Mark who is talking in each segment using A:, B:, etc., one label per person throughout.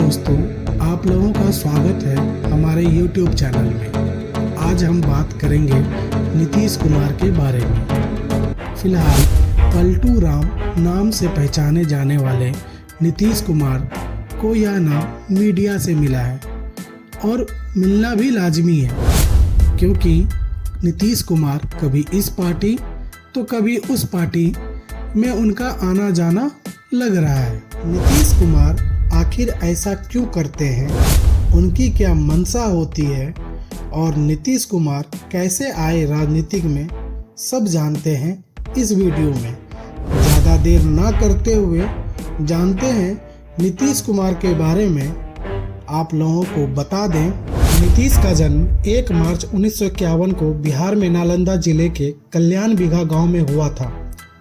A: दोस्तों, आप लोगों का स्वागत है हमारे YouTube चैनल में। आज हम बात करेंगे नीतीश कुमार के बारे में। फिलहाल पलटू राम नाम से पहचाने जाने वाले नीतीश कुमार को यह नाम मीडिया से मिला है और मिलना भी लाजमी है, क्योंकि नीतीश कुमार कभी इस पार्टी तो कभी उस पार्टी में उनका आना जाना लग रहा है। नीतीश कुमार आखिर ऐसा क्यों करते हैं, उनकी क्या मंशा होती है और नीतीश कुमार कैसे आए राजनीतिक में, सब जानते हैं इस वीडियो में। ज़्यादा देर ना करते हुए जानते हैं नीतीश कुमार के बारे में। आप लोगों को बता दें, नीतीश का जन्म 1 मार्च 1951 को बिहार में नालंदा जिले के कल्याण बिघा गांव में हुआ था।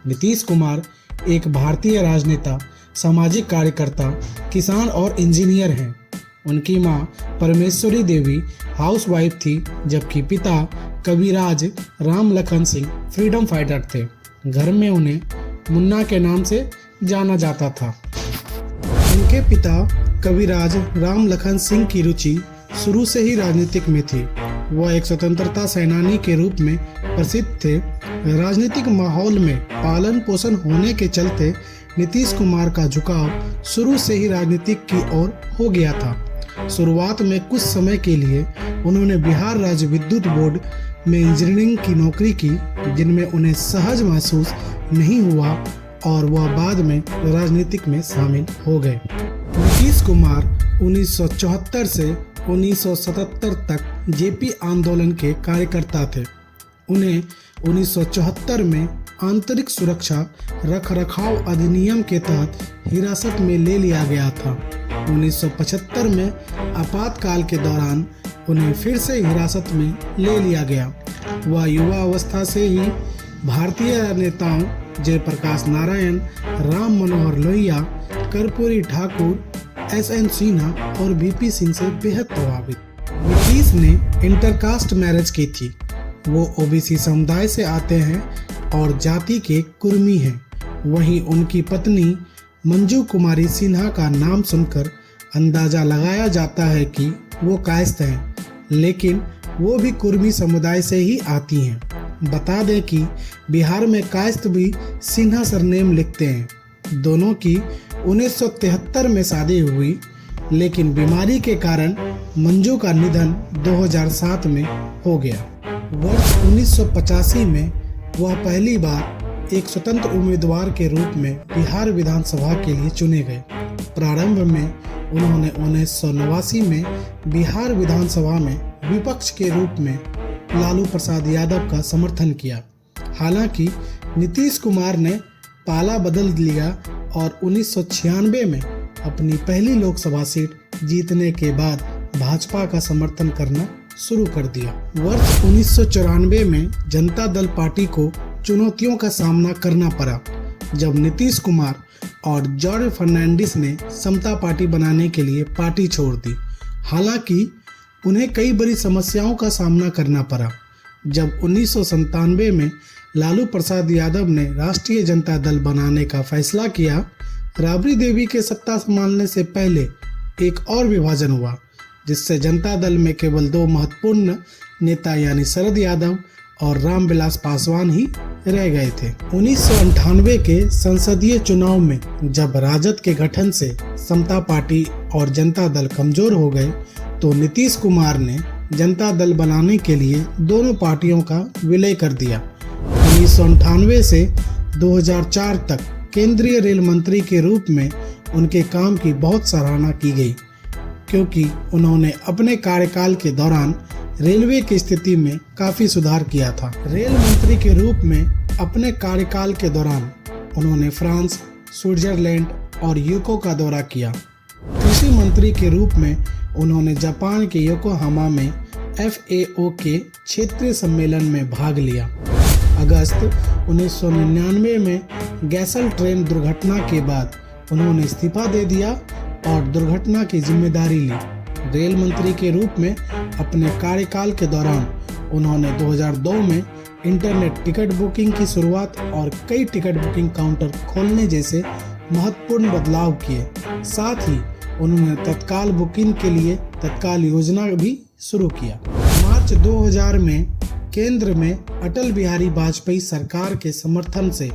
A: नीतीश कुमार एक भारतीय राजनेता, सामाजिक कार्यकर्ता, किसान और इंजीनियर हैं। उनकी मां परमेश्वरी देवी हाउसवाइफ थी, जबकि पिता कविराज राम लखन सिंह फ्रीडम फाइटर थे। घर में उन्हें मुन्ना के नाम से जाना जाता था। उनके पिता कविराज राम लखन सिंह की रुचि शुरू से ही राजनीतिक में थी। वह एक स्वतंत्रता सेनानी के रूप में प्रसिद्ध थे। राजनीतिक माहौल में पालन पोषण होने के चलते नीतीश कुमार का झुकाव शुरू से ही राजनीतिक की ओर हो गया था। शुरुआत में कुछ समय के लिए उन्होंने बिहार राज्य विद्युत बोर्ड में इंजीनियरिंग की नौकरी की, जिनमें उन्हें सहज महसूस नहीं हुआ और वह बाद में राजनीतिक में शामिल हो गए। नीतीश कुमार 1974 से 1977 तक जेपी आंदोलन के कार्यकर्ता थे। उन्हें 1974 में आंतरिक सुरक्षा रखरखाव अधिनियम के तहत हिरासत में ले लिया गया था। 1975 में आपातकाल के दौरान उन्हें फिर से हिरासत में ले लिया गया। वह युवा अवस्था से ही भारतीय नेताओं जयप्रकाश नारायण, राम मनोहर लोहिया, कर्पूरी ठाकुर, SN सिन्हा और VP सिंह से बेहद प्रभावित। नीतीश ने इंटरकास्ट मैरिज की थी। वो OBC समुदाय से आते हैं और जाति के कुर्मी हैं। वहीं उनकी पत्नी मंजू कुमारी सिन्हा का नाम सुनकर अंदाजा लगाया जाता है कि वो कायस्थ हैं, लेकिन वो भी कुर्मी समुदाय से ही आती हैं। बता दें कि बिहार में कायस्थ भी सिन्हा सरनेम लिखते हैं। दोनों की 1973 में शादी हुई, लेकिन बीमारी के कारण मंजू का निधन 2007 में हो गया। वर्ष 1985 में वह पहली बार एक स्वतंत्र उम्मीदवार के रूप में बिहार विधानसभा के लिए चुने गए। प्रारंभ में उन्होंने 1989 में बिहार विधानसभा में विपक्ष के रूप में लालू प्रसाद यादव का समर्थन किया। हालांकि नीतीश कुमार ने पाला बदल लिया और 1996 में अपनी पहली लोकसभा सीट जीतने के बाद भाजपा का समर्थन करना शुरू कर दिया। वर्ष 1994 में जनता दल पार्टी को चुनौतियों का सामना करना पड़ा, जब नीतीश कुमार और जॉर्ज फर्नांडिस ने समता पार्टी बनाने के लिए पार्टी छोड़ दी। हालांकि उन्हें कई बड़ी समस्याओं का सामना करना पड़ा। जब 1997 में लालू प्रसाद यादव ने राष्ट्रीय जनता दल बनाने का फैसला किया, राबड़ी देवी के सत्ता संभालने से पहले एक और विभाजन हुआ, जिससे जनता दल में केवल 2 महत्वपूर्ण नेता यानी शरद यादव और रामविलास पासवान ही रह गए थे। 1998 के संसदीय चुनाव में जब राजद के गठन से समता पार्टी और जनता दल कमजोर हो गए, तो नीतीश कुमार ने जनता दल बनाने के लिए दोनों पार्टियों का विलय कर दिया। 1998 से 2004 तक केंद्रीय रेल मंत्री के रूप में उनके काम की बहुत सराहना की गई, क्योंकि उन्होंने अपने कार्यकाल के दौरान रेलवे की स्थिति में काफ़ी सुधार किया था। रेल मंत्री के रूप में अपने कार्यकाल के दौरान उन्होंने फ्रांस, स्विट्जरलैंड और यूको का दौरा किया। कृषि मंत्री के रूप में उन्होंने जापान के योकोहामा में FAO के क्षेत्रीय सम्मेलन में भाग लिया। अगस्त 1999 में गैसल ट्रेन दुर्घटना के बाद उन्होंने इस्तीफा दे दिया और दुर्घटना की जिम्मेदारी ली। रेल मंत्री के रूप में अपने कार्यकाल के दौरान उन्होंने 2002 में इंटरनेट टिकट बुकिंग की शुरुआत और कई टिकट बुकिंग काउंटर खोलने जैसे महत्वपूर्ण बदलाव किए। साथ ही उन्होंने तत्काल बुकिंग के लिए तत्काल योजना भी शुरू किया। मार्च 2000 में केंद्र में अटल बिहारी वाजपेयी सरकार के समर्थन से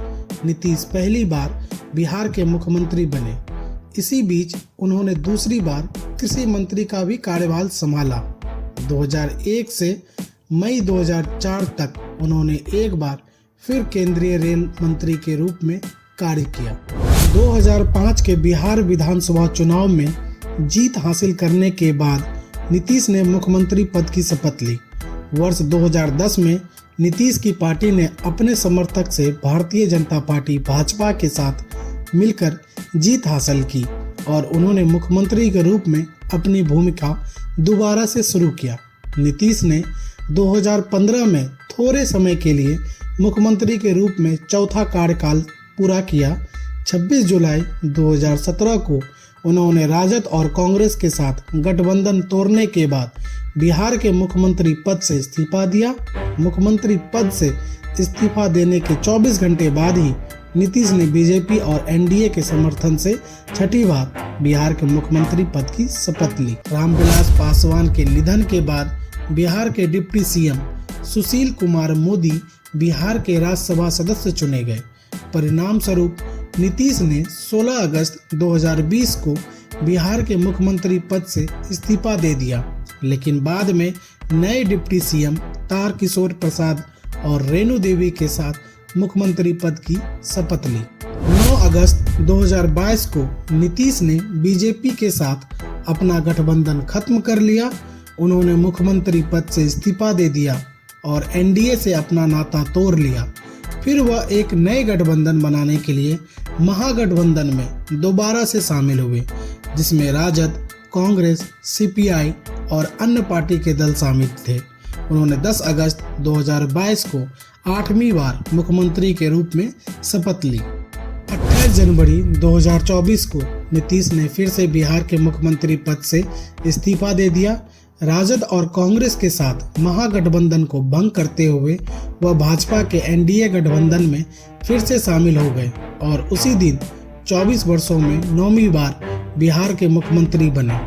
A: नीतीश पहली बार बिहार के मुख्यमंत्री बने। इसी बीच उन्होंने दूसरी बार कृषि मंत्री का भी कार्यभार संभाला। 2001 से मई 2004 तक उन्होंने एक बार फिर केंद्रीय रेल मंत्री के रूप में कार्य किया। 2005 के बिहार विधानसभा चुनाव में जीत हासिल करने के बाद नीतीश ने मुख्यमंत्री पद की शपथ ली। वर्ष 2010 में नीतीश की पार्टी ने अपने समर्थक से भारतीय जनता पार्टी भाजपा के साथ मिलकर जीत हासिल की और उन्होंने मुख्यमंत्री के रूप में अपनी भूमिका दोबारा से शुरू किया। नीतीश ने 2015 में थोड़े समय के लिए मुख्यमंत्री के रूप में चौथा कार्यकाल पूरा किया। 26 जुलाई 2017 को उन्होंने राजद और कांग्रेस के साथ गठबंधन तोड़ने के बाद बिहार के मुख्यमंत्री पद से इस्तीफा दिया। मुख्यमंत्री पद से इस्तीफा देने के 24 घंटे बाद ही नीतीश ने बीजेपी और एनडीए के समर्थन से छठी बार बिहार के मुख्यमंत्री पद की शपथ ली। रामविलास पासवान के निधन के बाद बिहार के डिप्टी सीएम सुशील कुमार मोदी बिहार के राज्यसभा सदस्य चुने गए। परिणाम स्वरूप नीतीश ने 16 अगस्त 2020 को बिहार के मुख्यमंत्री पद से इस्तीफा दे दिया, लेकिन बाद में नए डिप्टी सीएम तारकिशोर प्रसाद और रेणु देवी के साथ मुख्यमंत्री पद की शपथ ली। 9 अगस्त 2022 को नीतीश ने बीजेपी के साथ अपना गठबंधन खत्म कर लिया। उन्होंने मुख्यमंत्री पद से इस्तीफा दे दिया और एनडीए से अपना नाता तोड़ लिया। फिर वह एक नए गठबंधन बनाने के लिए महागठबंधन में दोबारा से शामिल हुए, जिसमें राजद, कांग्रेस, सीपीआई और अन्य पार्टी के दल शामिल थे। उन्होंने 10 अगस्त 2022 को 8वीं बार मुख्यमंत्री के रूप में शपथ ली। 28 जनवरी 2024 को नीतीश ने फिर से बिहार के मुख्यमंत्री पद से इस्तीफा दे दिया। राजद और कांग्रेस के साथ महागठबंधन को भंग करते हुए वह भाजपा के एनडीए गठबंधन में फिर से शामिल हो गए और उसी दिन 24 वर्षों में 9वीं बार बिहार के मुख्यमंत्री बने।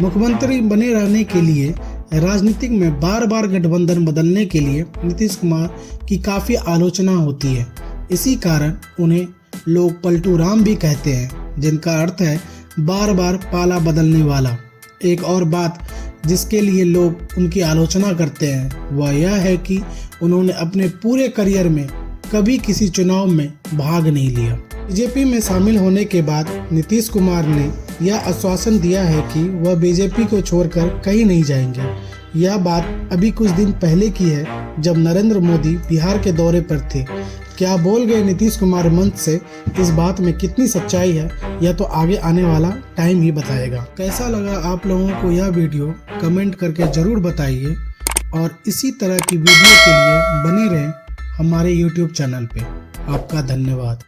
A: मुख्यमंत्री बने रहने के लिए राजनीतिक में बार बार गठबंधन बदलने के लिए नीतीश कुमार की काफ़ी आलोचना होती है। इसी कारण उन्हें लोग पलटू राम भी कहते हैं, जिनका अर्थ है बार बार पाला बदलने वाला। एक और बात जिसके लिए लोग उनकी आलोचना करते हैं वह यह है कि उन्होंने अपने पूरे करियर में कभी किसी चुनाव में भाग नहीं लिया। बीजेपी में शामिल होने के बाद नीतीश कुमार ने यह आश्वासन दिया है कि वह बीजेपी को छोड़कर कहीं नहीं जाएंगे। यह बात अभी कुछ दिन पहले की है, जब नरेंद्र मोदी बिहार के दौरे पर थे। क्या बोल गए नीतीश कुमार मंच से, इस बात में कितनी सच्चाई है यह तो आगे आने वाला टाइम ही बताएगा। कैसा लगा आप लोगों को यह वीडियो कमेंट करके ज़रूर बताइए और इसी तरह की वीडियो के लिए बने रहें हमारे YouTube चैनल पे। आपका धन्यवाद।